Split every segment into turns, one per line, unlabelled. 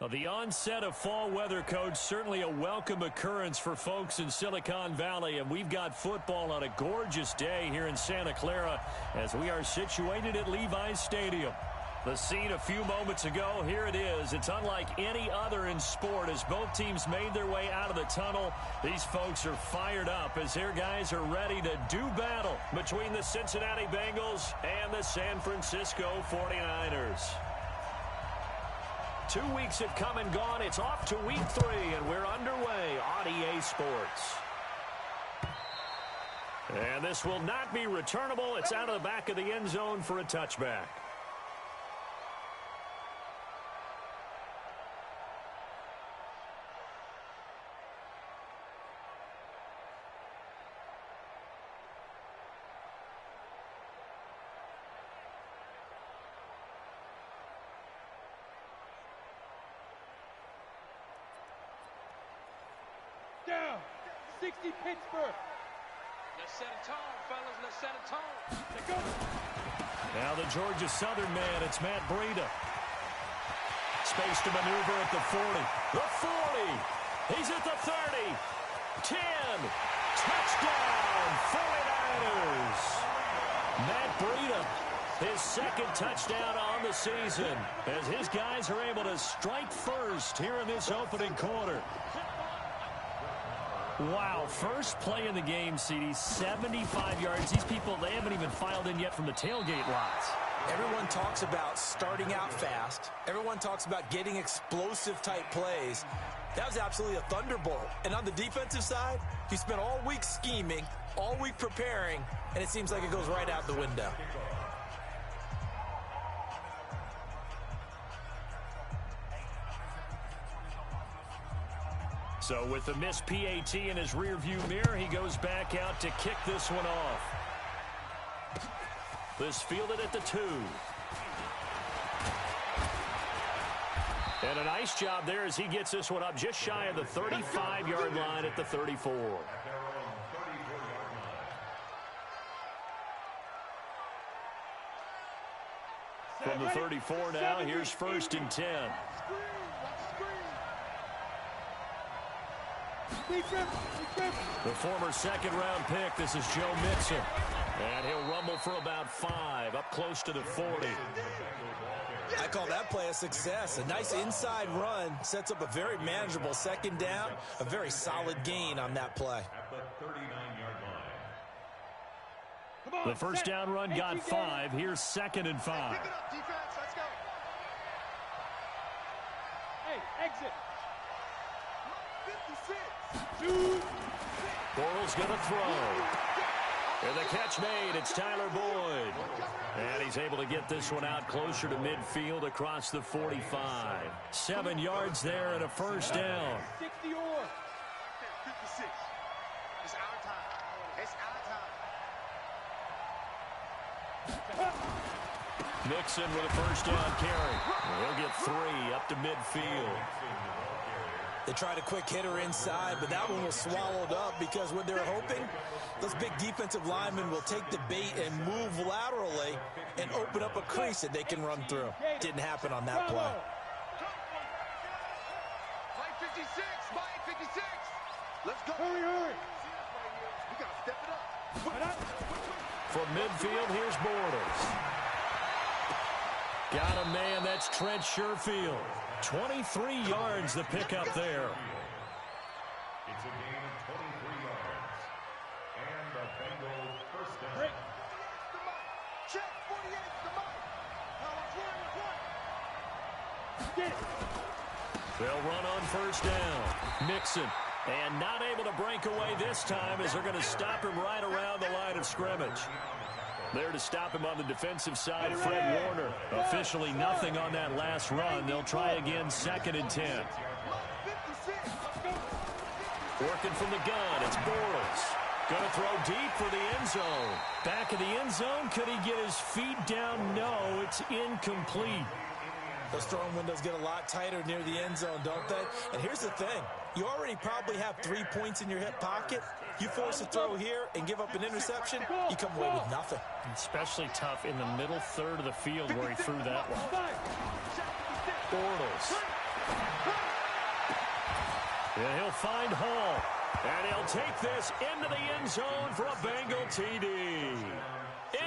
Well, the onset of fall weather, Coach, certainly a welcome occurrence for folks in Silicon Valley, and we've got football on a gorgeous day here in Santa Clara as we are situated at Levi's Stadium. The scene a few moments ago, here it is. It's unlike any other in sport as both teams made their way out of the tunnel. These folks are fired up as their guys are ready to do battle between the Cincinnati Bengals and the San Francisco 49ers. 2 weeks have come and gone. It's off to week 3, and we're underway on EA Sports. And this will not be returnable. It's out of the back of the end zone for a touchback.
Down, 60 Pittsburgh.
Let's set a tone, fellas. Let's set a tone.
Let's go.
Now the Georgia Southern man, it's Matt Breida. Space to maneuver at the 40. The 40. He's at the 30. 10. Touchdown, 49ers. Matt Breida, his second touchdown on the season as his guys are able to strike first here in this opening quarter. Wow, first play in the game, CD, 75 yards. These people, they haven't even filed in yet from the tailgate lots.
Everyone talks about starting out fast. Everyone talks about getting explosive-type plays. That was absolutely a thunderbolt. And on the defensive side, he spent all week scheming, all week preparing, and it seems like it goes right out the window.
So with the missed PAT in his rearview mirror, he goes back out to kick this one off. This fielded at the 2. And a nice job there as he gets this one up just shy of the 35-yard line at the 34. From the 34 now, here's 1st and 10. The former second-round pick, this is Joe Mixon. And he'll rumble for about 5, up close to the 40.
I call that play a success. A nice inside run sets up a very manageable second down, a very solid gain on that play.
The first down run got 5. Here's 2nd and 5.
Hey, exit.
Bortles going to throw. And the catch made. It's Tyler Boyd. And he's able to get this one out closer to midfield across the 45. 7 yards there and a first down.
60 or.
56. It's our time. It's our time.
Mixon with a first down carry. He'll get 3 up to midfield.
They tried a quick hitter inside, but that one was swallowed up because what they're hoping, those big defensive linemen will take the bait and move laterally and open up a crease that they can run through. Didn't happen on that play.
Mike 56, Mike 56. Let's go.
Hurry, hurry.
We got to step it up.
From midfield, here's Bortles. Got a man, that's Trent Sherfield. 23 yards the pickup there.
It's a gain of 23 yards. And the Bengals first down.
Break.
Check 48, the mic.
Get it.
They'll run on first down. Mixon. And not able to break away this time as they're going to stop him right around the line of scrimmage. There to stop him on the defensive side, Fred Warner. Officially nothing on that last run. They'll try again, 2nd and 10. Working from the gun, it's Bortles. Going to throw deep for the end zone. Back of the end zone, could he get his feet down? No, it's incomplete.
Those throwing windows get a lot tighter near the end zone, don't they? And here's the thing. You already probably have 3 points in your hip pocket. You force a throw here and give up an interception, you come away with nothing.
Especially tough in the middle third of the field where he threw that one. Bortles. And he'll find Hall. And he'll take this into the end zone for a Bengal TD.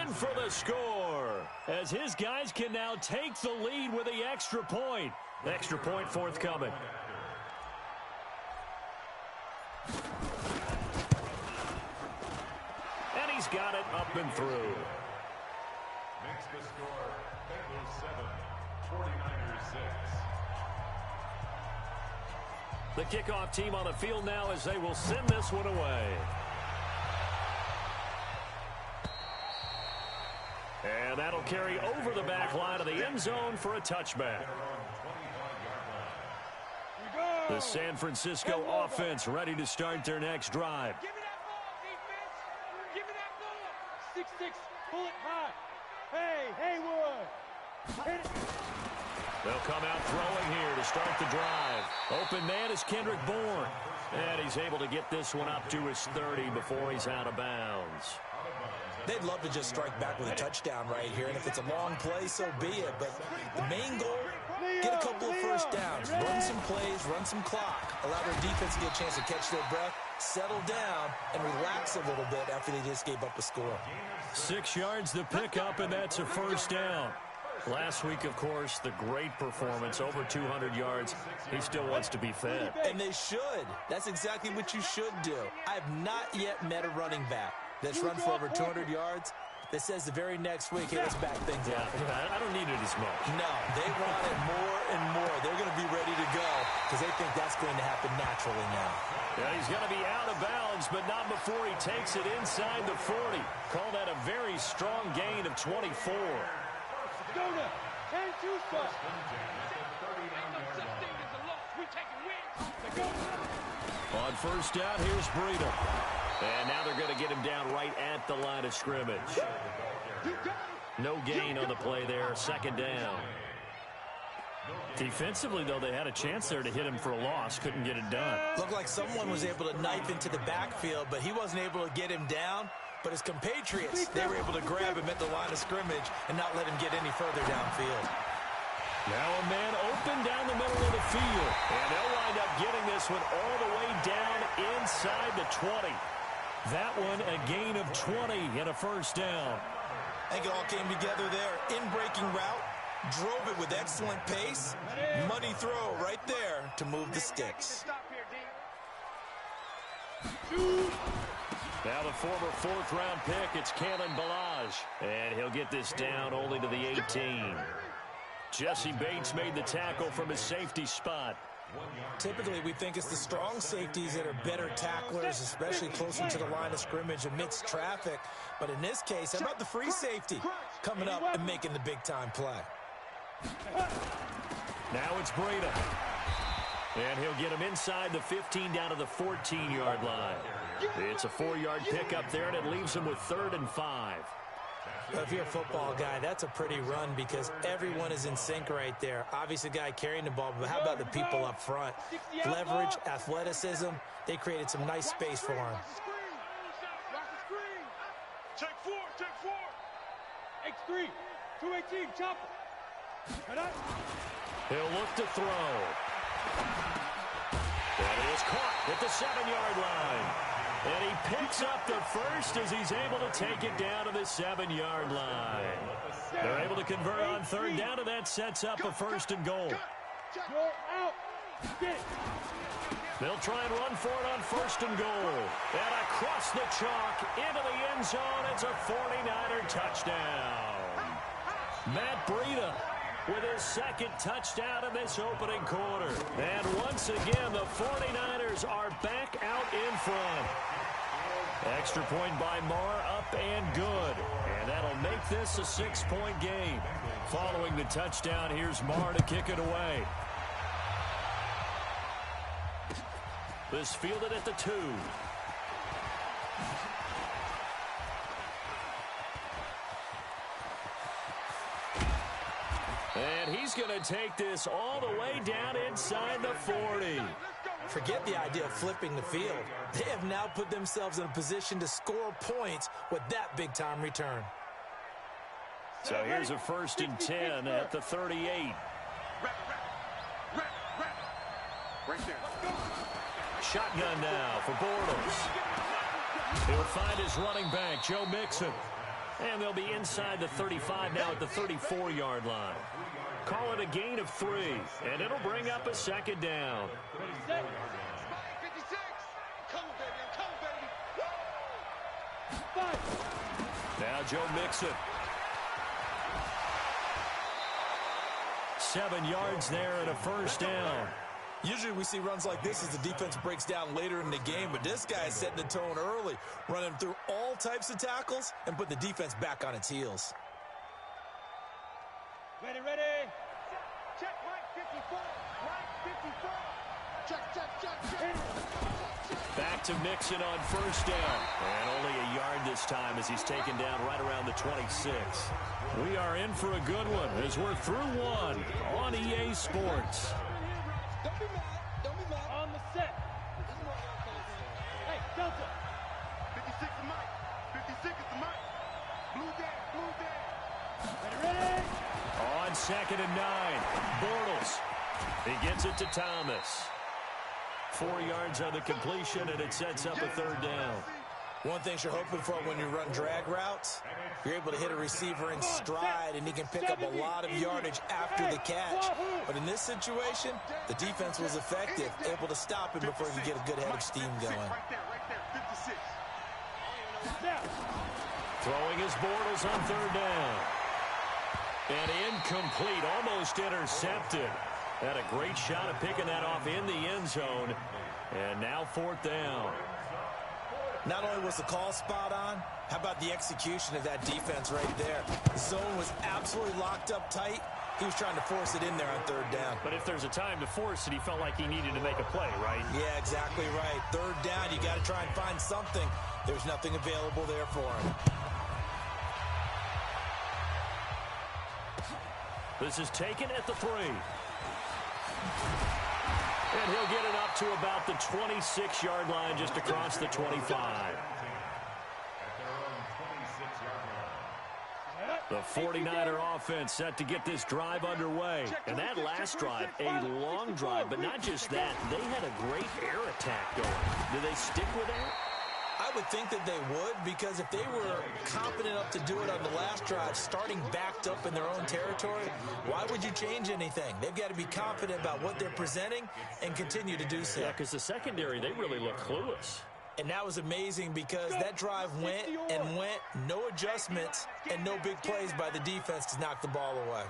In for the score, as his guys can now take the lead with the extra point. Extra point forthcoming. And he's got it up and through.
Makes the score Bengals 7, 49ers 6.
The kickoff team on the field now as they will send this one away. And that'll carry over the back line of the end zone for a touchback. The San Francisco offense ready to start their next drive.
Give me that ball, defense. Give me that ball. 6-6, pull it high. Hey, Haywood. Hit it.
They'll come out throwing here to start the drive. Open man is Kendrick Bourne. And he's able to get this one up to his 30 before he's out of bounds.
They'd love to just strike back with a touchdown right here, and if it's a long play, so be it. But the main goal, get a couple of first downs, run some plays, run some clock, allow their defense to get a chance to catch their breath, settle down, and relax a little bit after they just gave up a score.
6 yards the pickup, and that's a first down. Last week, of course, the great performance, over 200 yards. He still wants to be fed.
And they should. That's exactly what you should do. I have not yet met a running back that's run for over 200 yards that says the very next week, hey, let's back things up.
I don't need it as much.
No, they want it more and more. They're going to be ready to go because they think that's going to happen naturally now.
Yeah, he's going to be out of bounds, but not before he takes it inside the 40. Call that a very strong gain of 24.
Donut. 10-2 stop.
On first down, here's Breida. And now they're going to get him down right at the line of scrimmage. No gain on the play there, second down. Defensively, though, they had a chance there to hit him for a loss. Couldn't get it done.
Looked like someone was able to knife into the backfield, but he wasn't able to get him down. But his compatriots, they were able to grab him at the line of scrimmage and not let him get any further downfield.
Now a man open down the middle of the field. And they'll wind up getting this one all the way down inside the 20. That one a gain of 20 and a first down.
I think it all came together there. In-breaking route, drove it with excellent pace. Money throw right there to move the sticks.
Now the former fourth-round pick, it's Kalen Ballage. And he'll get this down only to the 18. Jesse Bates made the tackle from his safety spot.
Typically, we think it's the strong safeties that are better tacklers, especially closer to the line of scrimmage amidst traffic. But in this case, how about the free safety coming up and making the big-time play?
Now it's Breida. And he'll get him inside the 15 down to the 14-yard line. It's a 4-yard pickup there, and it leaves him with 3rd and 5.
Well, if you're a football guy, that's a pretty run because everyone is in sync right there. Obviously, the guy carrying the ball, but how about the people up front? Leverage, athleticism, they created some nice space for him.
Check 4, check 4. X3, 218, chopper.
He'll look to throw. That is caught at the 7-yard line. And he picks up the first as he's able to take it down to the 7-yard line. They're able to convert on 3rd down, and that sets up a 1st and goal. They'll try and run for it on 1st and goal. And across the chalk into the end zone, it's a 49er touchdown. Matt Breida with his 2nd touchdown in this opening quarter. And once again, the 49ers are back out in front. Extra point by Marr, up and good. And that'll make this a 6-point game. Following the touchdown, here's Marr to kick it away. This fielded at the 2. And he's going to take this all the way down inside the 40.
Forget the idea of flipping the field. They have now put themselves in a position to score points with that big-time return.
So here's a 1st and 10 at the 38.
Right there.
Shotgun now for Bortles. He'll find his running back, Joe Mixon. And they'll be inside the 35 now at the 34-yard line. Call it a gain of 3, and it'll bring up a 2nd down.
Spike 56. Come, baby. Come, baby.
Now Joe Mixon. 7 yards there and a 1st down.
Usually we see runs like this as the defense breaks down later in the game, but this guy is setting the tone early, running through all types of tackles and put the defense back on its heels.
Ready.
Check, right 54. Right 54. Check.
Back to Mixon on 1st down. And only a yard this time as he's taken down right around the 26. We are in for a good one as we're through one on EA Sports.
Don't be mad.
On the set. Hey, Delta.
56 is Mike. 56 is the Mike. Blue down.
Ready.
On 2nd and 9, Bortles. He gets it to Thomas. 4 yards on the completion, and it sets up a 3rd down.
One thing you're hoping for when you run drag routes, you're able to hit a receiver in stride, and he can pick up a lot of yardage after the catch. But in this situation, the defense was effective, able to stop him before he could get a good head of steam going.
Right there. 56.
Throwing his Bortles on 3rd down. And incomplete, almost intercepted. Had a great shot at picking that off in the end zone. And now 4th down.
Not only was the call spot on, how about the execution of that defense right there? The zone was absolutely locked up tight. He was trying to force it in there on 3rd down.
But if there's a time to force it, he felt like he needed to make a play, right?
Yeah, exactly right. 3rd down, you got to try and find something. There's nothing available there for him.
This is taken at the 3. And he'll get it up to about the 26-yard line, just across the 25. The 49er offense set to get this drive underway. And that last drive, a long drive, but not just that. They had a great air attack going. Do they stick with that?
I would think that they would, because if they were confident enough to do it on the last drive, starting backed up in their own territory, why would you change anything? They've got to be confident about what they're presenting and continue to do so.
Yeah, because the secondary, they really look clueless.
And that was amazing because that drive went and went, no adjustments, and no big plays by the defense to knock the ball away.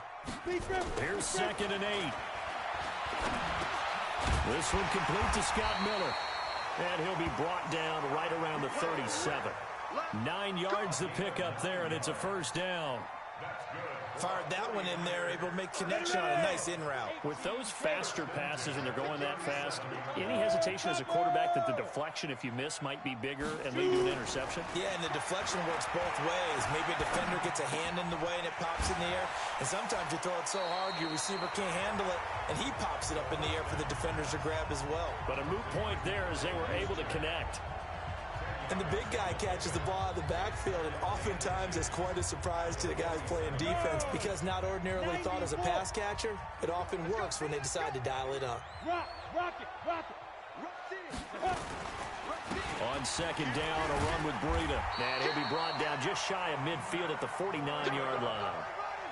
Here's 2nd and 8. This one complete to Scott Miller. And he'll be brought down right around the 37. 9 yards to pick up there, and it's a 1st down.
Fired that one in there, able to make connection on a nice in route.
With those faster passes when they're going that fast, any hesitation as a quarterback that the deflection, if you miss, might be bigger and lead to an interception?
Yeah, and the deflection works both ways. Maybe a defender gets a hand in the way and it pops in the air. And sometimes you throw it so hard your receiver can't handle it, and he pops it up in the air for the defenders to grab as well. But
a moot point there as they were able to connect.
And the big guy catches the ball out of the backfield, and oftentimes it's quite a surprise to the guys playing defense because not ordinarily thought as a pass catcher, it often works when they decide to dial it up.
Rock it.
On 2nd down, a run with Breida. And he'll be brought down just shy of midfield at the 49-yard line.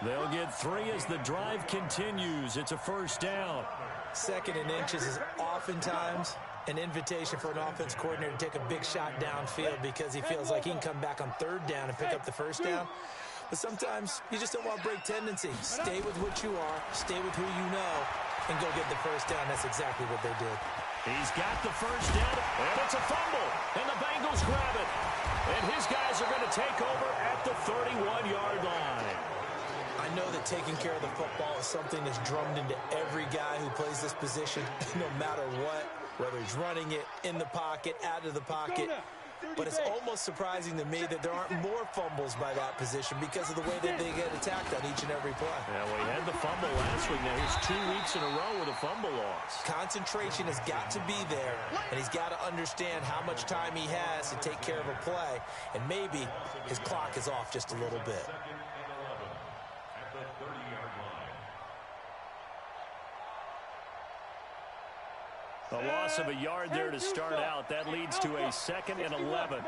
They'll get 3 as the drive continues. It's a 1st down.
2nd and inches is oftentimes an invitation for an offense coordinator to take a big shot downfield because he feels like he can come back on 3rd down and pick up the 1st down. But sometimes you just don't want to break tendency. Stay with what you are, stay with who you know, and go get the 1st down. That's exactly what they did.
He's got the 1st down, and it's a fumble, and the Bengals grab it. And his guys are going to take over at the 31-yard line.
I know that taking care of the football is something that's drummed into every guy who plays this position, no matter what. Whether he's running it, in the pocket, out of the pocket, but it's almost surprising to me that there aren't more fumbles by that position because of the way that they get attacked on each and every play.
Yeah, well, he had the fumble last week. Now he's 2 weeks in a row with a fumble loss.
Concentration has got to be there, and he's got to understand how much time he has to take care of a play, and maybe his clock is off just a little bit.
A loss of a yard there to start out. That leads to a 2nd and 11.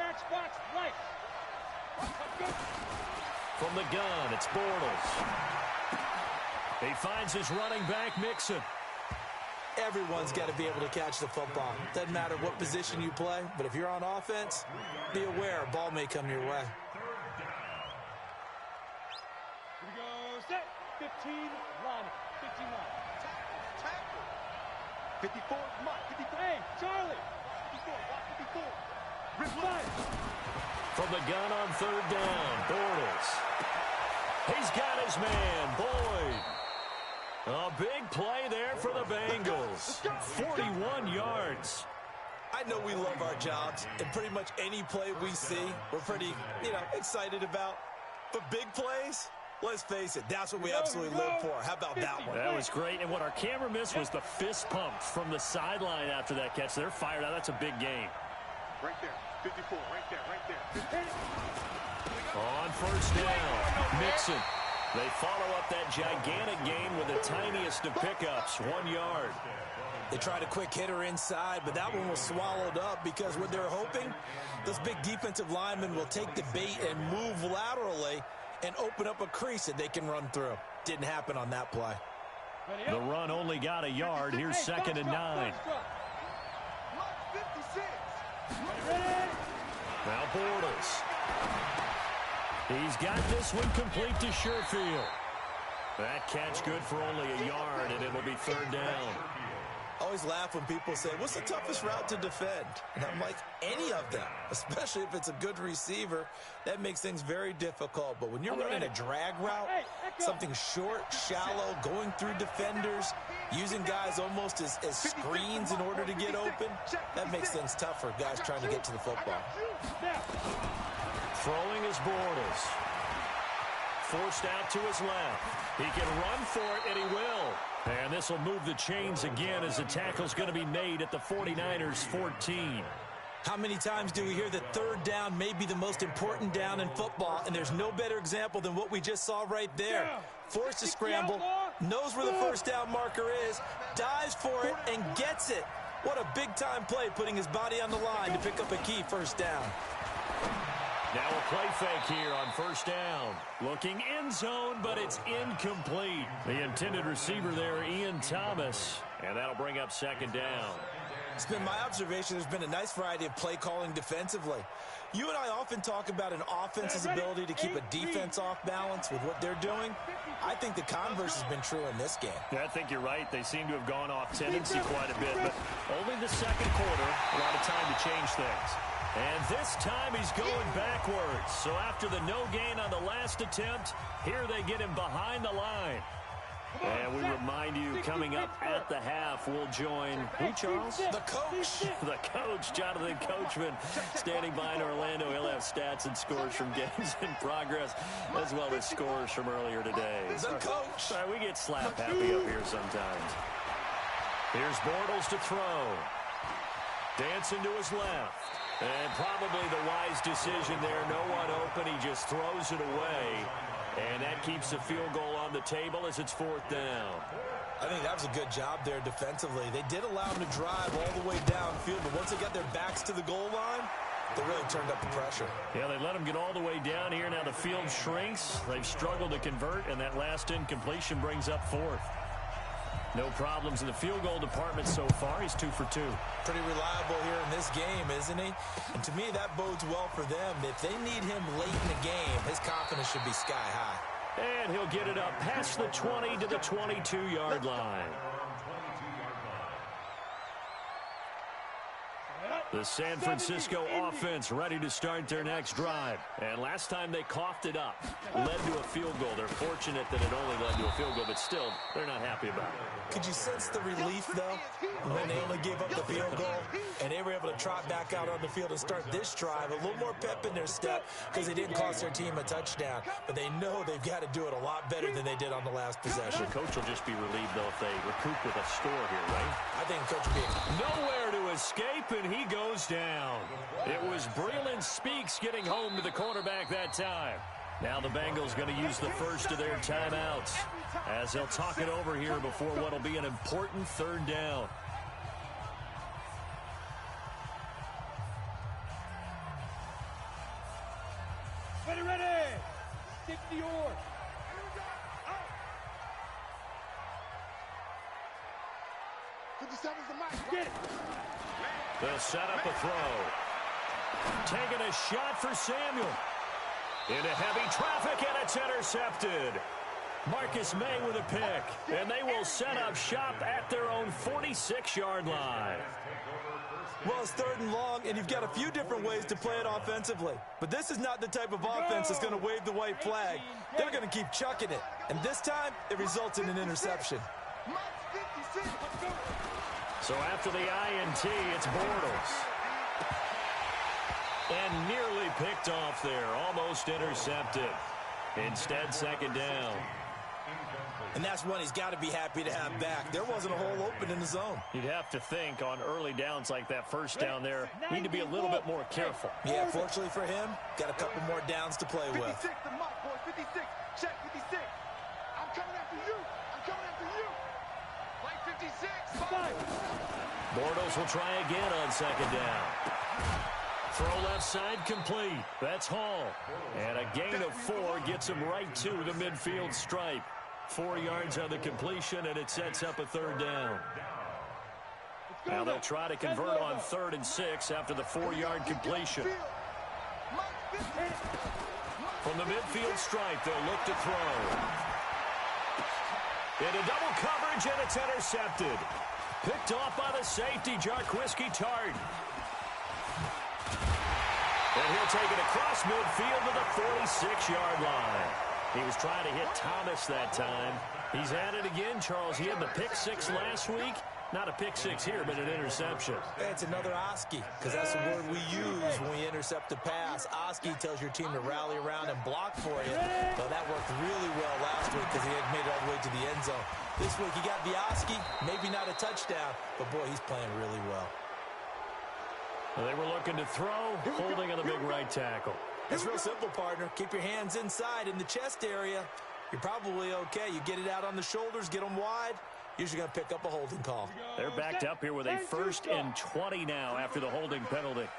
From the gun, it's Bortles. He finds his running back, Mixon.
Everyone's got to be able to catch the football. Doesn't matter what position you play, but if you're on offense, be aware a ball may come your way.
Here we go, set. 15, line, 15 line.
54, Mike, 54.
Hey, Charlie.
54, watch 54.
Rip fire.
From the gun on 3rd down, Bortles. He's got his man, Boyd. A big play there for the Bengals. 41 yards.
I know we love our jobs, and pretty much any play we see, we're pretty, excited about. But big plays, let's face it, that's what we absolutely live for. How about that one?
That was great, and what our camera missed was the fist pump from the sideline after that catch. They're fired out. That's a big game.
Right there, 54, right there, right there.
On 1st down, Mixon. They follow up that gigantic gain with the tiniest of pickups, 1 yard.
They tried a quick hitter inside, but that one was swallowed up because what they're hoping, those big defensive linemen will take the bait and move laterally and open up a crease that they can run through. Didn't happen on that play.
The run only got a yard. Here's 2nd and 9.
56.
Now Bortles. He's got this one complete to Sherfield. That catch good for only a yard, and it'll be 3rd down.
I always laugh when people say, what's the toughest route to defend? And I'm like, any of them, especially if it's a good receiver. That makes things very difficult. But when you're running a drag route, something short, shallow, going through defenders, using guys almost as screens in order to get open, that makes things tough for guys trying to get to the football.
Throwing is Bortles. Forced out to his left. He can run for it, and he will. And this will move the chains again as the tackle's going to be made at the 49ers 14.
How many times do we hear that 3rd down may be the most important down in football, and there's no better example than what we just saw right there. Forced to scramble, knows where the 1st down marker is, dives for it, and gets it. What a big-time play, putting his body on the line to pick up a key 1st down.
Now a play fake here on 1st down. Looking end zone, but it's incomplete. The intended receiver there, Ian Thomas. And that'll bring up 2nd down.
It's been my observation there's been a nice variety of play calling defensively. You and I often talk about an offense's ability to keep a defense off balance with what they're doing. I think the converse has been true in this game.
Yeah, I think you're right. They seem to have gone off tendency quite a bit, but only the 2nd quarter, a lot of time to change things. And this time he's going backwards. So after the no gain on the last attempt, here they get him behind the line. And we remind you, coming up at the half, we'll join, who, Charles?
The coach.
The coach, Jonathan Coachman, standing by in Orlando. He'll have stats and scores from games in progress, as well as scores from earlier today.
The coach.
Sorry, we get slap happy up here sometimes. Here's Bortles to throw. Dancing to his left. And probably the wise decision there. No one open. He just throws it away. And that keeps the field goal on the table as it's 4th down.
I think that was a good job there defensively. They did allow him to drive all the way downfield, but once they got their backs to the goal line, they really turned up the pressure.
Yeah, they let him get all the way down here. Now the field shrinks. They've struggled to convert, and that last incompletion brings up 4th. No problems in the field goal department so far. He's 2 for 2.
Pretty reliable here in this game, isn't he? And to me, that bodes well for them. If they need him late in the game, his confidence should be sky high.
And he'll get it up past the 20 to the 22-yard line. The San Francisco offense ready to start their next drive. And last time they coughed it up, led to a field goal. They're fortunate that it only led to a field goal, but still, they're not happy about it.
Could you sense the relief, though, when they only gave up the field goal and they were able to trot back out on the field and start this drive? A little more pep in their step because they didn't cost their team a touchdown, but they know they've got to do it a lot better than they did on the last possession.
The coach will just be relieved, though, if they recoup with a score here, right?
I think Coach will be
nowhere to escape, and he goes down. It was Breland Speaks getting home to the quarterback that time. Now the Bengals going to use the first of their timeouts as they'll talk it over here before what will be an important third down.
Ready, ready. Stick the oar. Get it.
They'll set up a throw. Taking a shot for Samuel. Into heavy traffic, and it's intercepted. Marcus May with a pick, and they will set up shop at their own 46-yard line.
Well, it's 3rd and long, and you've got a few different ways to play it offensively. But this is not the type of offense that's going to wave the white flag. They're going to keep chucking it. And this time, it results in an interception.
So after the INT, it's Bortles. And nearly picked off there, almost intercepted. Instead, 2nd down.
And that's one he's got to be happy to have back. There wasn't a hole open in the zone.
You'd have to think on early downs like that first down there, need to be a little bit more careful.
Yeah, fortunately for him, got a couple more downs to play with.
56, the mark, boys. 56. Check 56. I'm coming after you. I'm coming after you. Play 56.
Bortles will try again on 2nd down. Throw left side complete. That's Hall. And a gain of 4 gets him right to the midfield stripe. 4 yards on the completion, and it sets up a 3rd down. Now they'll try to convert on 3rd and 6 after the 4-yard completion. From the midfield stripe, they'll look to throw. Into double coverage, and it's intercepted. Picked off by the safety, Jarquiski Tart. And he'll take it across midfield to the 46-yard line. He was trying to hit Thomas that time. He's at it again, Charles. He had the pick 6 last week. Not a pick 6 here, but an interception.
It's another Oski, because that's the word we use when we intercept a pass. Oski tells your team to rally around and block for you. Well, that worked really well last week because he had made it all the way to the end zone. This week he got the Oski, maybe not a touchdown, but boy, he's playing really well.
Well, they were looking to throw, holding on the big right tackle.
It's real simple, partner. Keep your hands inside in the chest area. You're probably okay. You get it out on the shoulders, get them wide. Usually going to pick up a holding call.
They're backed up here with a 1st and 20 now after the holding penalty.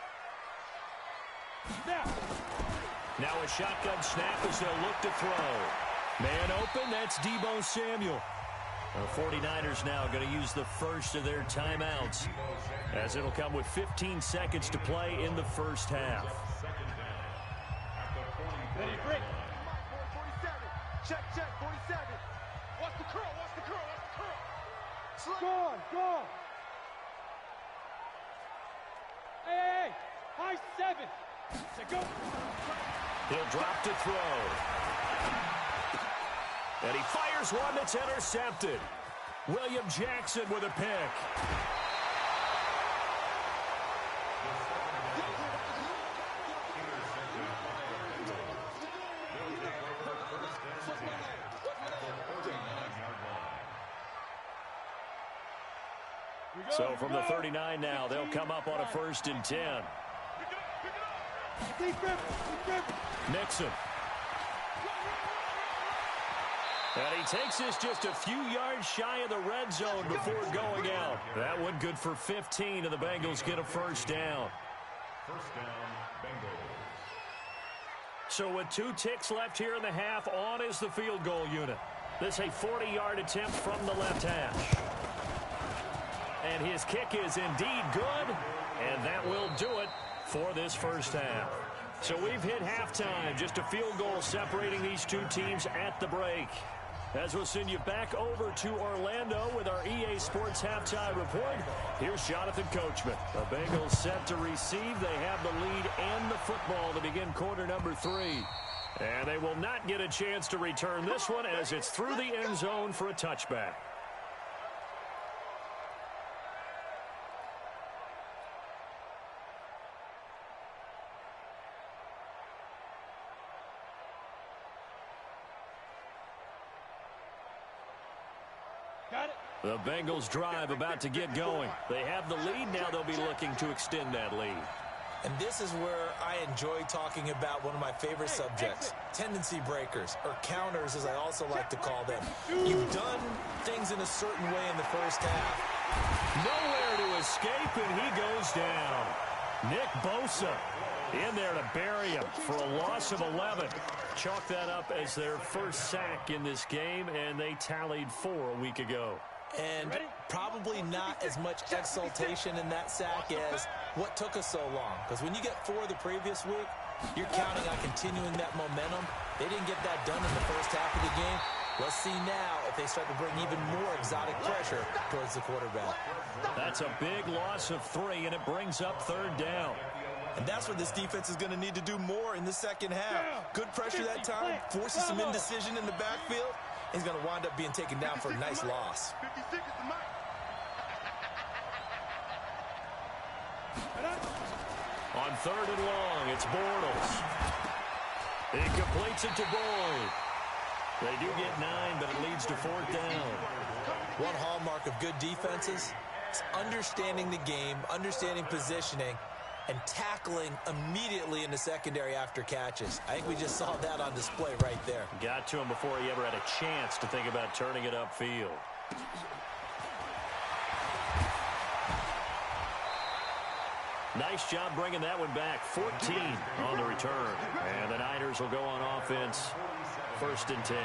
Now a shotgun snap as they'll look to throw. Man open, that's Deebo Samuel. The 49ers now going to use the first of their timeouts as it'll come with 15 seconds to play in the first half.
Ready, break.
47. Check, 47. Watch the curl, watch the curl, watch the curl.
Go. Hey, high 7. Go.
He'll drop to throw. And he fires one that's intercepted. William Jackson with a pick. So from the 39 now, they'll come up on a 1st and 10. Nixon. And he takes this just a few yards shy of the red zone before going out. That one good for 15, and the Bengals get a 1st down.
1st down, Bengals.
So with 2 ticks left here in the half, on is the field goal unit. This a 40-yard attempt from the left hash. And his kick is indeed good, and that will do it for this first half. So we've hit halftime, just a field goal separating these 2 teams at the break. As we'll send you back over to Orlando with our EA Sports Halftime Report. Here's Jonathan Coachman. The Bengals set to receive. They have the lead and the football to begin quarter number 3. And they will not get a chance to return this one as it's through the end zone for a touchback. The Bengals drive about to get going. They have the lead. Now they'll be looking to extend that lead.
And this is where I enjoy talking about one of my favorite subjects, tendency breakers, or counters as I also like to call them. You've done things in a certain way in the first half.
Nowhere to escape, and he goes down. Nick Bosa in there to bury him for a loss of 11. Chalk that up as their first sack in this game, and they tallied 4 a week ago.
And probably not as much exultation in that sack as what took us so long. Because when you get 4 the previous week, you're counting on continuing that momentum. They didn't get that done in the first half of the game. Let's see now if they start to bring even more exotic pressure towards the quarterback.
That's a big loss of 3, and it brings up 3rd down.
And that's what this defense is going to need to do more in the second half. Good pressure that time, forces some indecision in the backfield. He's going to wind up being taken down for a nice loss.
56 is the mic.
On 3rd and long, it's Bortles. He completes it to Boyd. They do get 9, but it leads to 4th down.
One hallmark of good defenses is understanding the game, understanding positioning, and tackling immediately in the secondary after catches. I think we just saw that on display right there.
Got to him before he ever had a chance to think about turning it upfield. Nice job bringing that one back. 14 on the return. And the Niners will go on offense. 1st and 10.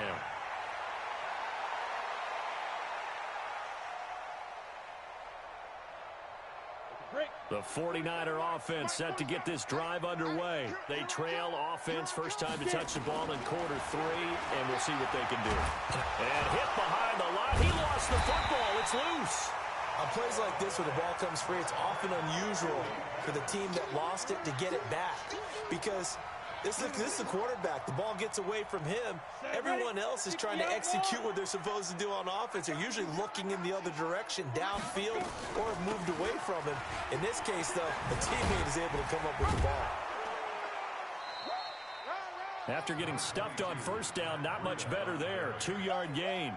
The 49er offense set to get this drive underway. They trail offense, first time to touch the ball in quarter 3, and we'll see what they can do. And hit behind the line. He lost the football. It's loose.
On plays like this where the ball comes free, it's often unusual for the team that lost it to get it back. Because this is the quarterback. The ball gets away from him. Everyone else is trying to execute what they're supposed to do on offense. They're usually looking in the other direction, downfield, or have moved away from him. In this case, though, the teammate is able to come up with the ball.
After getting stuffed on 1st down, not much better there. 2-yard gain.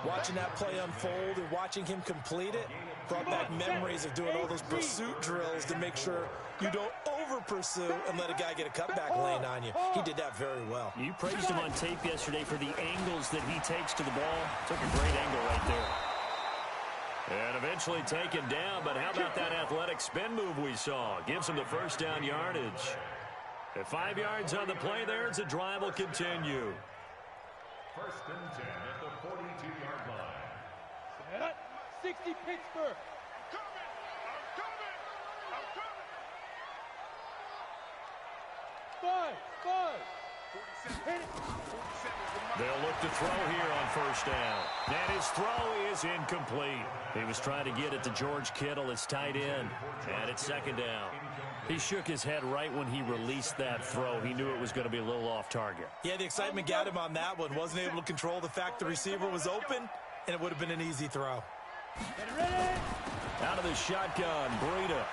Watching that play unfold and watching him complete it brought back memories of doing all those pursuit drills to make sure you don't over-pursue and let a guy get a cutback lane on you. He did that very well.
You praised him on tape yesterday for the angles that he takes to the ball. Took a great angle right there. And eventually taken down, but how about that athletic spin move we saw? Gives him the 1st down yardage. At 5 yards on the play there, as the drive will continue.
1st and 10 at the 42-yard line.
Set. 60 Pittsburgh. Five.
They'll look to throw here on 1st down. And his throw is incomplete. He was trying to get it to George Kittle, his tight end. And it's 2nd down. He shook his head right when he released that throw. He knew it was going to be a little off target.
Yeah, the excitement got him on that one. Wasn't able to control the fact the receiver was open, and it would have been an easy throw.
Out of the shotgun, Breida.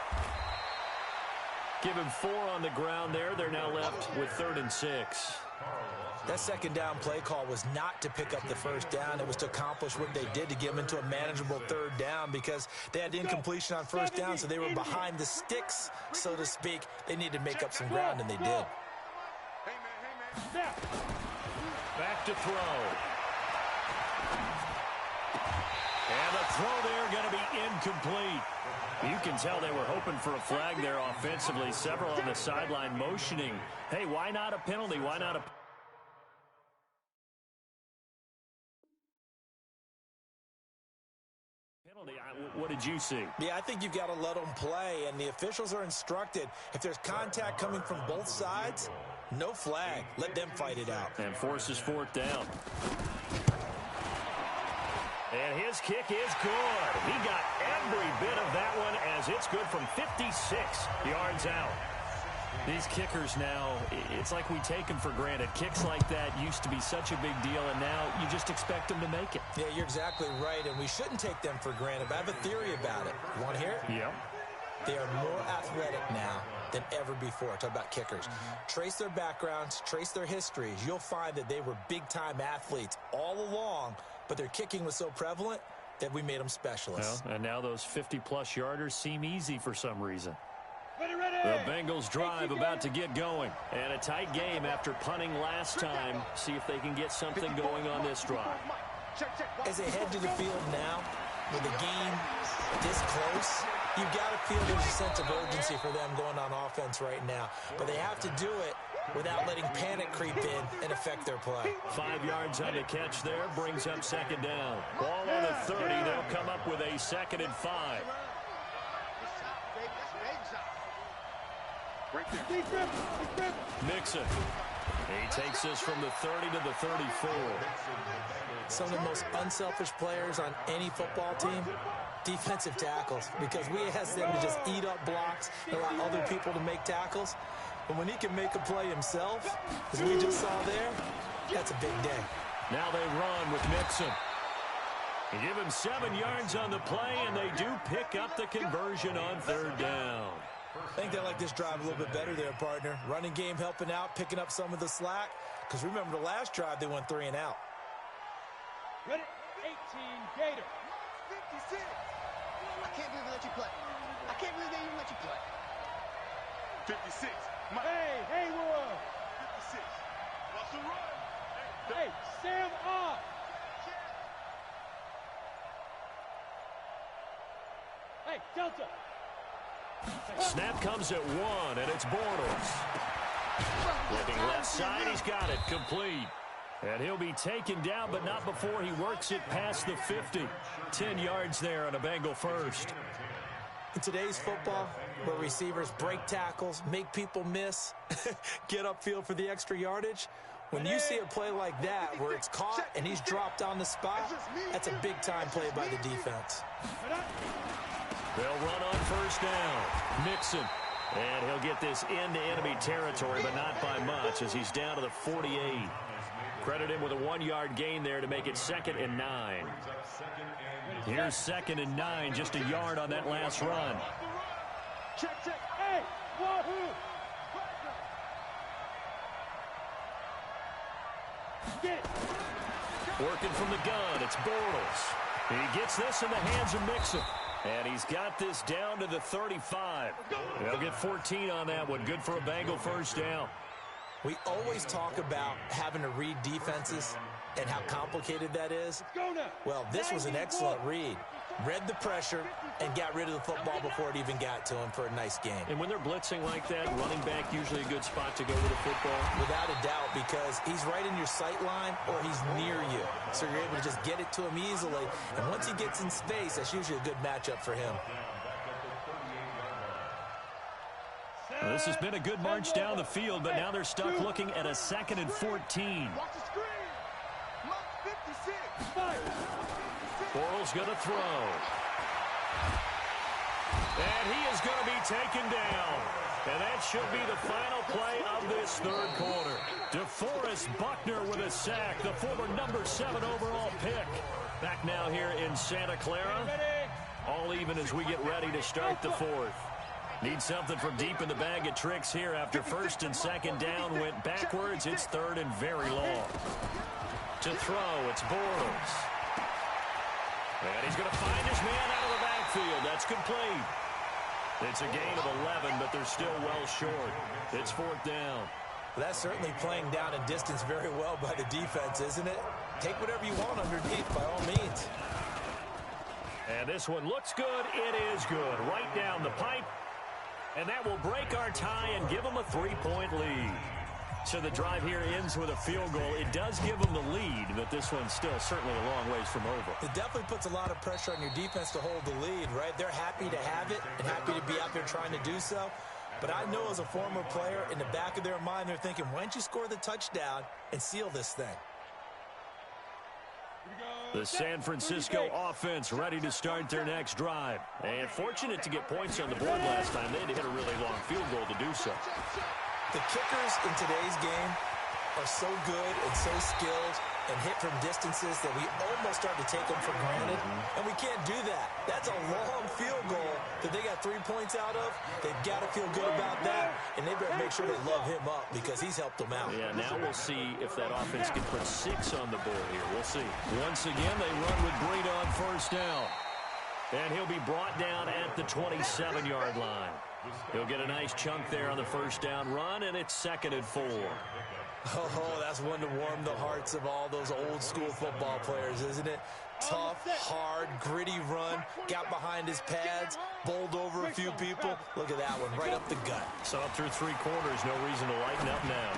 Give him 4 on the ground there. They're now left with 3rd and 6.
That 2nd down play call was not to pick up the 1st down. It was to accomplish what they did to get them into a manageable 3rd down because they had incompletion on 1st down, so they were behind the sticks, so to speak. They needed to make up some ground, and they did.
Back to throw. And the throw there going to be incomplete. You can tell they were hoping for a flag there offensively. Several on the sideline motioning. Hey, why not a penalty? Why not a penalty? What did you see?
Yeah, I think you've got to let them play, and the officials are instructed. If there's contact coming from both sides, no flag. Let them fight it out.
And forces 4th down. And his kick is good. He got every bit of that one as it's good from 56 yards out. These kickers now, it's like we take them for granted. Kicks like that used to be such a big deal, and now you just expect them to make it.
Yeah, you're exactly right, and we shouldn't take them for granted. But I have a theory about it. You want to hear it?
Yep.
They are more athletic now than ever before. Talk about kickers. Trace their backgrounds, trace their histories. You'll find that they were big-time athletes all along, but their kicking was so prevalent that we made them specialists.
Well, and now those 50-plus yarders seem easy for some reason.
Ready, ready.
The Bengals drive about to get going. And a tight game after punting last time. See if they can get something going on this drive.
As they head to the field now, with the game this close, you've got to feel there's a sense of urgency for them going on offense right now. But they have to do it without letting panic creep in and affect their play.
5 yards on the catch there brings up second down. Ball on the 30. They'll come up with a 2nd and 5. Mixon. He takes this from the 30 to the 34.
Some of the most unselfish players on any football team, defensive tackles, because we ask them to just eat up blocks and allow other people to make tackles. But when he can make a play himself, as we just saw there, that's a big day.
Now they run with Mixon. They give him 7 yards on the play, and they do pick up the conversion on 3rd down.
I think they like this drive a little bit better there, partner. Running game helping out, picking up some of the slack. Because remember the last drive, they went 3 and out.
Ready, 18, Gator.
56. I can't believe they let you play. I can't believe they even let you play. 56.
Hey, Haywood.
56. Watch the run.
Hey, Sam off. Hey, Delta.
Snap comes at 1, and it's Bortles. Looking left side, he's got it complete. And he'll be taken down, but not before he works it past the 50. 10 yards there on a Bengal first.
In today's football, where receivers break tackles, make people miss, get upfield for the extra yardage, when you see a play like that where it's caught and he's dropped on the spot, that's a big-time play by the defense.
They'll run on 1st down. Mixon. And he'll get this into enemy territory, but not by much as he's down to the 48. Credit him with a 1-yard gain there to make it 2nd and 9. Here's 2nd and 9, just a yard on that last run.
Check, check. Hey, wahoo. Get it.
Working from the gun, it's Bortles. He gets this in the hands of Mixon. And he's got this down to the 35. They'll get 14 on that one. Good for a Bengal 1st down.
We always talk about having to read defenses and how complicated that is. Well, this was an excellent read. Read the pressure and got rid of the football before it even got to him for a nice game.
And when they're blitzing like that, running back usually a good spot to go with the football.
Without a doubt, because he's right in your sight line or he's near you. So you're able to just get it to him easily. And once he gets in space, that's usually a good matchup for him.
Well, this has been a good march down the field, but now they're stuck looking at a 2nd and 14.
Watch the screen. Look, 56.
Bortles going to throw. And he is going to be taken down. And that should be the final play of this 3rd quarter. DeForest Buckner with a sack, the former number 7 overall pick. Back now here in Santa Clara. All even as we get ready to start the 4th. Need something from deep in the bag of tricks here after 1st and 2nd down went backwards. It's 3rd and very long. To throw, it's Bortles. And he's going to find his man out of the backfield. That's complete. It's a gain of 11, but they're still well short. It's 4th down.
Well, that's certainly playing down in distance very well by the defense, isn't it? Take whatever you want underneath, by all means.
And this one looks good. It is good. Right down the pipe. And that will break our tie and give them a 3-point lead. So the drive here ends with a field goal. It does give them the lead, but this one's still certainly a long ways from over.
It definitely puts a lot of pressure on your defense to hold the lead, right? They're happy to have it and happy to be out there trying to do so. But I know as a former player, in the back of their mind, they're thinking, why don't you score the touchdown and seal this thing?
Here we go.
The San Francisco offense ready to start their next drive. And fortunate to get points on the board last time. They had to hit a really long field goal to do so.
The kickers in today's game are so good and so skilled and hit from distances that we almost start to take them for granted. And we can't do that. That's a long field goal that they got 3 points out of. They've got to feel good about that, and they better make sure they love him up because he's helped them out.
Yeah, now we'll see if that offense can put 6 on the board here. We'll see. Once again, they run with Breida on first down. And he'll be brought down at the 27-yard line. He'll get a nice chunk there on the first down run, and it's 2nd and 4.
Oh, that's one to warm the hearts of all those old-school football players, isn't it? Tough, hard, gritty run, got behind his pads, bowled over a few people. Look at that one, right up the gut.
So up through 3 quarters, no reason to lighten up now.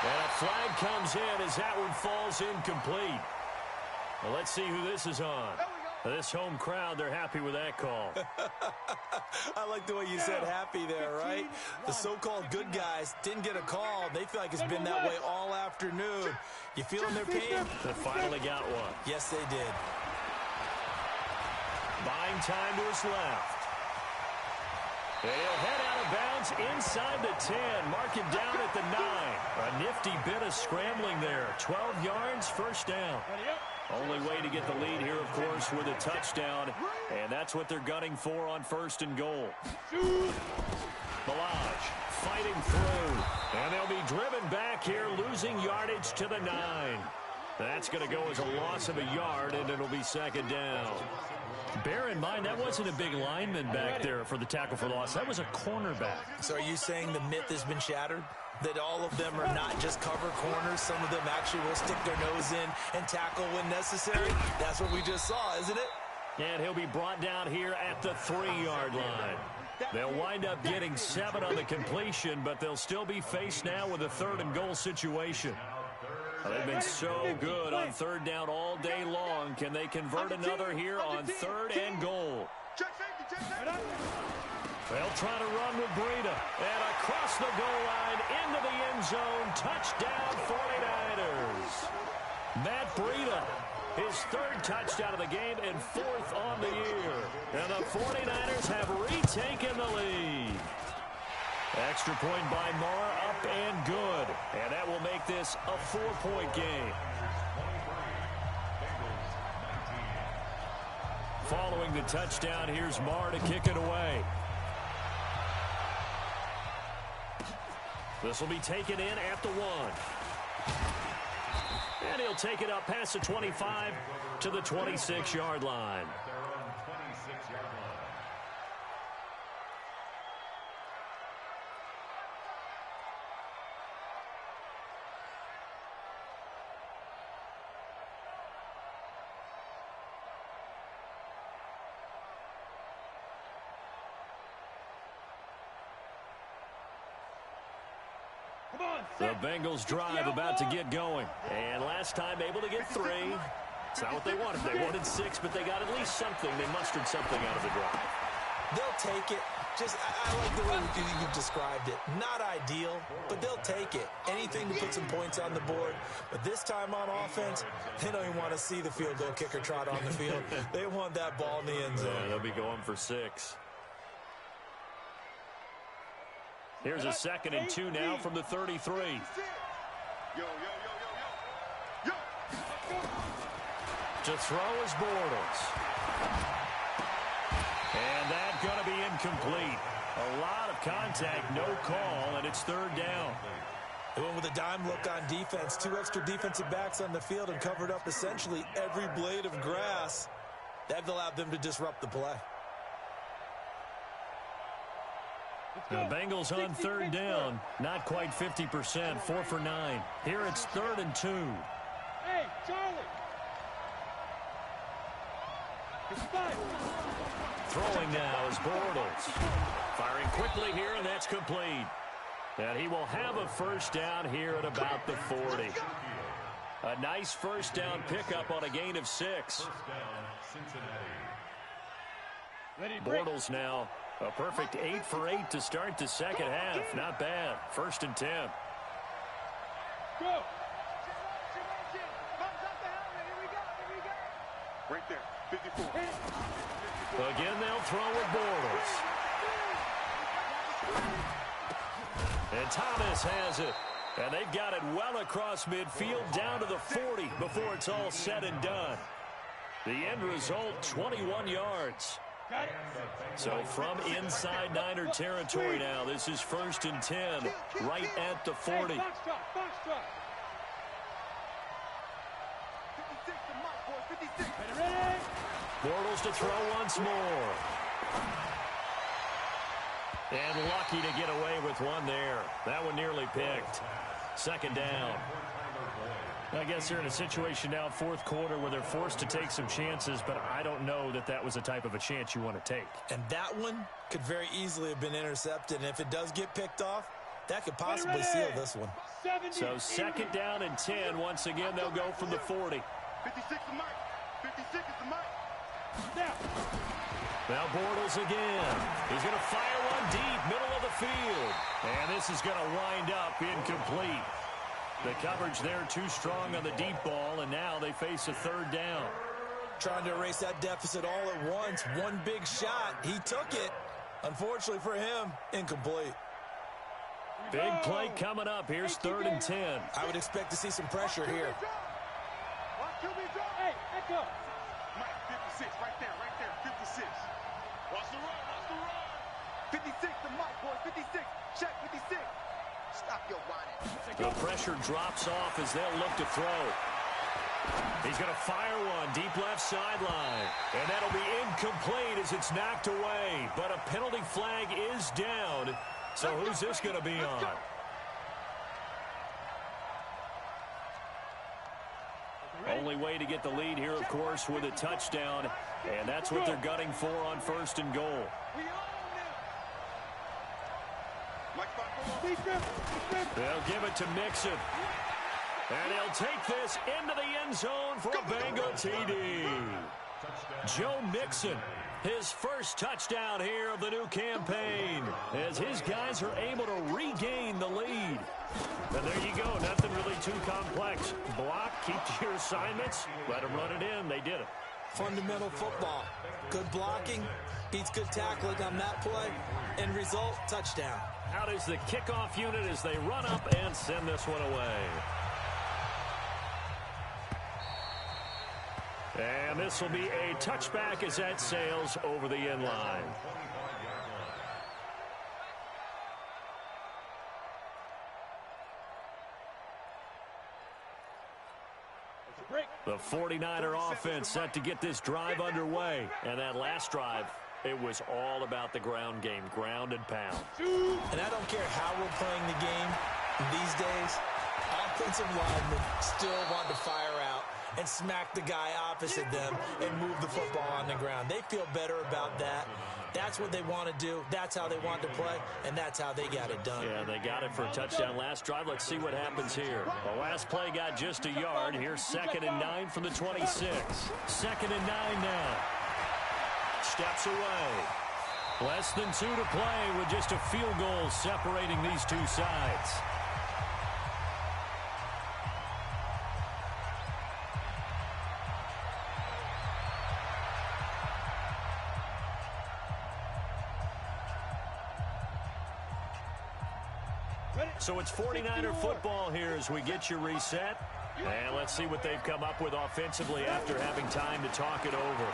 And a flag comes in as that one falls incomplete. Well, let's see who this is on. This home crowd, they're happy with that call.
I like the way you said happy there, right? The so-called good guys didn't get a call. They feel like it's been that way all afternoon. You feeling their pain?
They finally got one.
Yes, they did.
Buying time to his left. And he'll head out of bounds inside the 10. Mark him down at the 9. A nifty bit of scrambling there. 12 yards, first down. Only way to get the lead here, of course, with a touchdown. And that's what they're gunning for on 1st and goal. Balaj fighting through. And they'll be driven back here, losing yardage to the 9. That's going to go as a loss of a yard, and it'll be 2nd down. Bear in mind, that wasn't a big lineman back there for the tackle for loss. That was a cornerback.
So are you saying the myth has been shattered? That all of them are not just cover corners. Some of them actually will stick their nose in and tackle when necessary. That's what we just saw, isn't it?
And he'll be brought down here at the 3-yard line. They'll wind up getting 7 on the completion, but they'll still be faced now with a 3rd and goal situation. They've been so good on 3rd down all day long. Can they convert another here on 3rd and goal? They'll try to run with Breida. And across the goal line into the end zone. Touchdown 49ers. Matt Breida, his 3rd touchdown of the game and 4th on the year. And the 49ers have retaken the lead. Extra point by Marr, up and good. And that will make this a 4-point game. Following the touchdown, here's Marr to kick it away. This will be taken in at the 1. And he'll take it up past the 25 to the 26-yard line. The Bengals drive about to get going. And last time able to get 3. It's not what they wanted. They wanted 6, but they got at least something. They mustered something out of the drive.
They'll take it. I like the way you've described it. Not ideal, but they'll take it. Anything to put some points on the board. But this time on offense, they don't even want to see the field goal kicker trot on the field. They want that ball in the end zone.
Yeah, they'll be going for 6. Here's a 2nd and 2 now from the 33. To throw is Bortles. And that's going to be incomplete. A lot of contact, no call, and it's 3rd down.
They went with a dime look on defense. 2 extra defensive backs on the field and covered up essentially every blade of grass. That allowed them to disrupt the play.
The Bengals on 3rd down, not quite 50%, 4 for 9. Here it's 3rd and 2.
Hey, Charlie.
Throwing now is Bortles. Firing quickly here, and that's complete. And he will have a first down here at about the 40. A nice first down pickup on a gain of 6. Bortles now a perfect 8 for 8 to start the second half. Not bad. 1st and 10.
Go.
Right there, 54.
Again, they'll throw with Bortles. And Thomas has it. And they've got it well across midfield down to the 40 before it's all said and done. The end result, 21 yards. So from inside Niner territory now, this is 1st and 10, right at the 40.
Hey, box drop, box drop.
56 to Mike, boys, 56.
Ready?
Bortles to throw once more. And lucky to get away with one there. That one nearly picked. 2nd down. I guess they're in a situation now, 4th quarter, where they're forced to take some chances, but I don't know that that was the type of a chance you want to take.
And that one could very easily have been intercepted, and if it does get picked off, that could possibly seal this one.
70.
So 2nd down and 10. Once again, they'll go from the 40.
56 to Mike. 56 is to Mike.
Now Bortles again. He's going to fire one deep, middle of the field. And this is going to wind up incomplete. The coverage there too strong on the deep ball, and now they face a 3rd down.
Trying to erase that deficit all at once. One big shot. He took it. Unfortunately for him, incomplete.
Big play coming up. Here's 3rd and 10.
I would expect to see some pressure here.
Watch QB drop.
Hey, echo.
Mike, 56, right there, 56. Watch the run. 56 to Mike, boys, 56. Check 56. Stop your whining.
The pressure drops off as they'll look to throw. He's going to fire one deep left sideline. And that'll be incomplete as it's knocked away. But a penalty flag is down. So who's this going to be on? Only way to get the lead here, of course, with a touchdown. And that's what they're gunning for on 1st and goal. They'll give it to Mixon. And he'll take this into the end zone for a Bengal TD. Joe Mixon, his first touchdown here of the new campaign, as his guys are able to regain the lead. And there you go, nothing really too complex. Block, keep to your assignments, let them run it in. They did it.
Fundamental football. Good blocking, beats good tackling on that play, and result, touchdown.
Out is the kickoff unit as they run up and send this one away. And this will be a touchback as that sails over the end line. The 49er offense set to get this drive underway. And that last drive, it was all about the ground game, ground and pound.
And I don't care how we're playing the game these days, offensive linemen still want to fire out and smack the guy opposite them and move the football on the ground. They feel better about that. That's what they want to do. That's how they want to play, and that's how they got it done.
Yeah, they got it for a touchdown last drive. Let's see what happens here. The last play got just a yard. Here's 2nd and 9 from the 26. 2nd and 9 now. Steps away. Less than 2 to play with just a field goal separating these two sides. So it's 49er football here as we get you reset. And let's see what they've come up with offensively after having time to talk it over.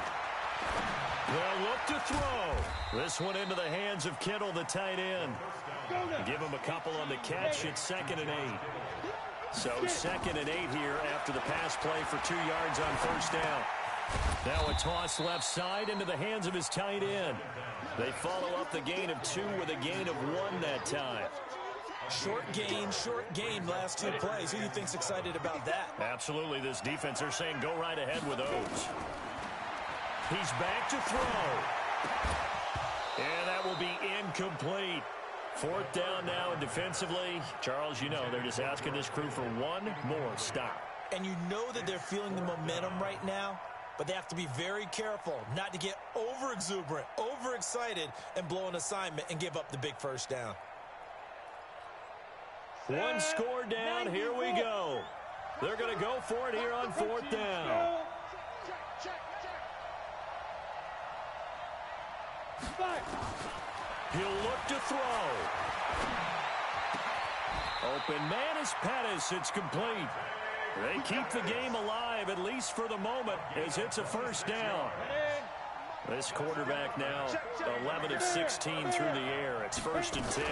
They'll look to throw. This one into the hands of Kittle, the tight end. Give him a couple on the catch. It's 2nd and 8. So 2nd and 8 here after the pass play for 2 yards on 1st down. Now a toss left side into the hands of his tight end. They follow up the gain of 2 with a gain of 1 that time.
Short gain, last 2 plays. Who do you think's excited about that?
Absolutely. This defense, they're saying go right ahead with those. He's back to throw. And that will be incomplete. 4th down now, and defensively, Charles, you know, they're just asking this crew for one more stop.
And you know that they're feeling the momentum right now, but they have to be very careful not to get over-exuberant, overexcited, and blow an assignment and give up the big 1st down.
One score down, here we go. They're going to go for it here on 4th down.
Check.
He'll look to throw. Open man is Pettis. It's complete. They keep the game alive, at least for the moment, as it's a first down. This quarterback now 11 of 16 through the air. It's 1st and 10.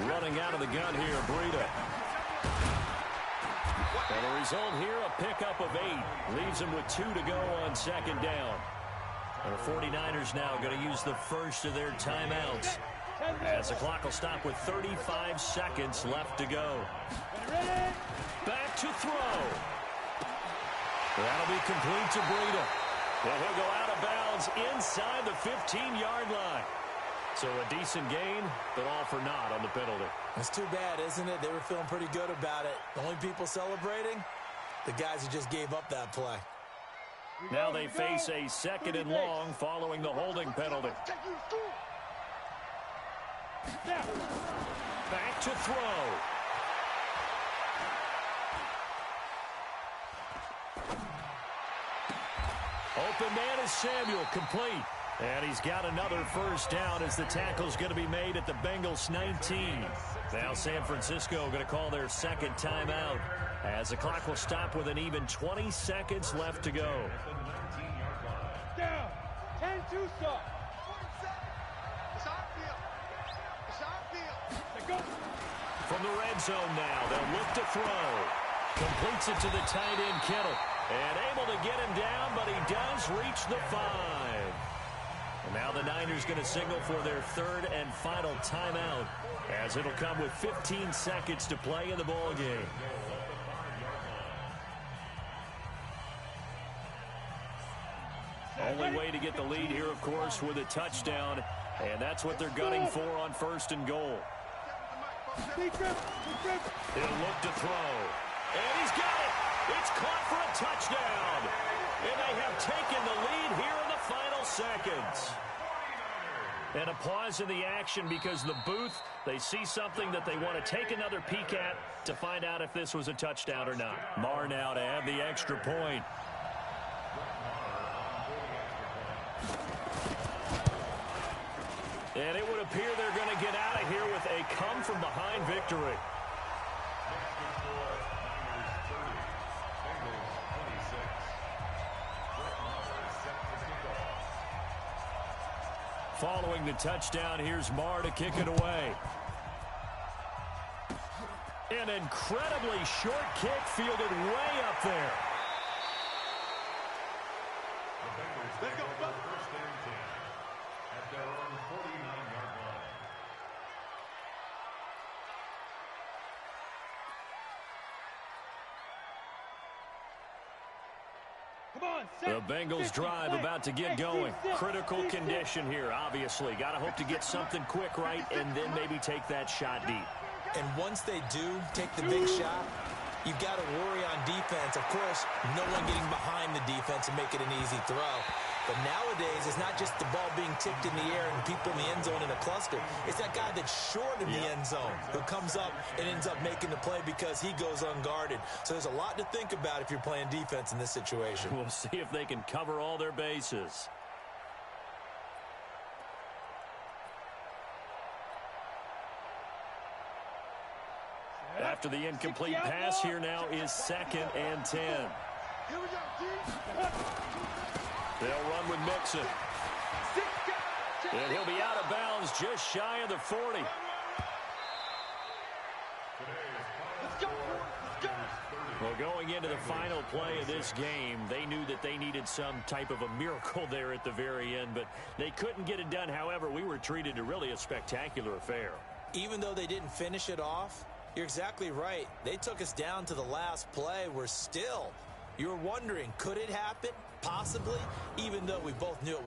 Running out of the gun here, Breida. And the result here, a pickup of 8. Leaves him with 2 to go on 2nd down. And the 49ers now going to use the first of their timeouts, as the clock will stop with 35 seconds left to go. Back to throw. That'll be complete to Breida. And he'll go out of bounds inside the 15-yard line. So a decent gain, but all for naught on the penalty.
It's too bad, isn't it? They were feeling pretty good about it. The only people celebrating, the guys who just gave up that play.
Now they face a 2nd and long following the holding penalty. Back to throw. Open man is Samuel, complete. And he's got another first down as the tackle's going to be made at the Bengals 19. Now San Francisco going to call their 2nd timeout, as the clock will stop with an even 20 seconds left to go.
Down. 10-2 stop.
From the red zone now, they'll look to throw. Completes it to the tight end, Kittle. And able to get him down, but he does reach the 5. And now the Niners going to signal for their 3rd and final timeout, as it'll come with 15 seconds to play in the ball game. Only way to get the lead here, of course, with a touchdown, and that's what they're gunning for on 1st and goal. He'll look to throw, and he's got it. It's caught for a touchdown, and they have taken the lead here in the final seconds. And a pause in the action because the booth, they see something that they want to take another peek at to find out if this was a touchdown or not. Marr now to add the extra point. And it would appear they're going to get out of here with a come-from-behind victory. Following the touchdown, here's Marr to kick it away. An incredibly short kick fielded way up there.
Let's go.
First and 10 at their own 49-yard line.
The Bengals drive about to get going. Critical condition here, obviously. Got to hope to get something quick right and then maybe take that shot deep.
And once they do take the big shot, you've got to worry on defense. Of course, no one getting behind the defense and make it an easy throw. But nowadays, it's not just the ball being tipped in the air and people in the end zone in a cluster. It's that guy that's short in the end zone who comes up and ends up making the play because he goes unguarded. So there's a lot to think about if you're playing defense in this situation.
We'll see if they can cover all their bases. After the incomplete pass, here now is 2nd and 10.
Here we go, G.
They'll run with Mixon. And he'll be out of bounds just shy of the 40.
Let's go.
Well, going into the final play of this game, they knew that they needed some type of a miracle there at the very end, but they couldn't get it done. However, we were treated to really a spectacular affair.
Even though they didn't finish it off, you're exactly right. They took us down to the last play. We're still, you're wondering, could it happen? Possibly, even though we both knew it